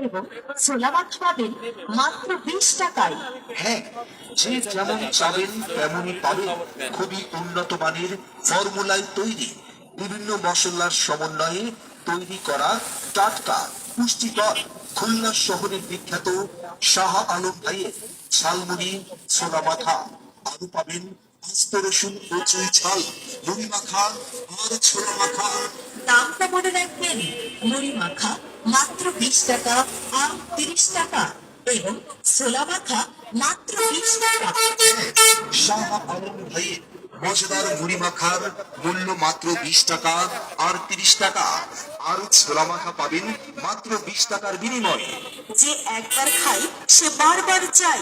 এবং ছোলা মাছ পাবেন মাত্র 20 টাকায়। হ্যাঁ, যে যেমন চাবেন তেমনই পাবেন। খুবই উন্নত মানের ফর্মুলায় তৈরি, বিভিন্ন মশলার সমন্বয়ে তৈরি করা টাটকা পুষ্টিকর খুলনা শহরের বিখ্যাত শাহ আলম ভাইয়ের ঝালমুড়ি ছোলা মাথা। আরো পাবেন আস্ত রসুন ও চুই ঝাল, মুড়ি মাখা আর ছোলা মাখা। দামটা মনে রাখবেন, মুড়ি মাখা মাত্র 20 টাকা আর 30 টাকা, এবং ছোলা মাখা মাত্র 20 টাকা। শাহ আলম ভাইয়ের মজাদার মুড়ি মাখার মূল্য মাত্র 20 টাকা আর 30 টাকা। আর ছোলা মাখা পাবেন মাত্র 20 টাকার বিনিময়ে। যে একবার খাই সে বারবার চাই।